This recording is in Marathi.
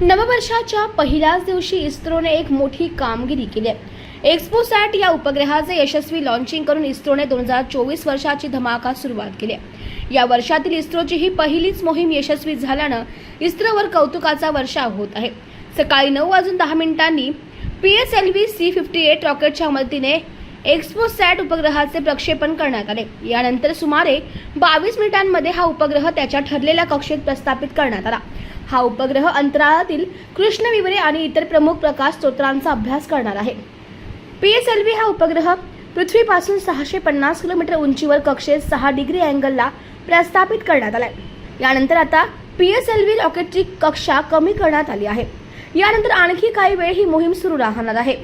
नववर्षाच्या पहिल्याच दिवशी इस्रोने एक मोठी कामगिरी केली आहे. एक्सपोसॅट या उपग्रहाचे यशस्वी लॉन्चिंग करून इस्रोने 2024 वर्षाची धमाका सुरुवात केली आहे. या वर्षातील इस्रोची ही पहिलीच मोहीम यशस्वी झाल्यानं इस्रोवर कौतुकाचा वर्षाव होत आहे. सकाळी 9:10 PSLV C-58 रॉकेटच्या मदतीने एक्सपोसॅट उपग्रहाचे प्रक्षेपण करण्यात आले. यानंतर सुमारे 22 मिनिटांमध्ये हा उपग्रह त्याच्या ठरलेल्या कक्षेत प्रस्थापित करण्यात आला. हा उपग्रह अंतराळातील कृष्णविवरे आणि इतर प्रमुख प्रकाश स्रोतांचा अभ्यास करणार आहे. PSLV हा उपग्रह पृथ्वीपासून 650 किलोमीटर उंचीवर कक्षेत 6 डिग्री अँगलला प्रस्थापित करण्यात आला. यानंतर आता PSLV रॉकेटची कक्षा कमी करण्यात आली आहे. यानंतर आणखी काही वेळ ही मोहीम सुरू राहणार आहे.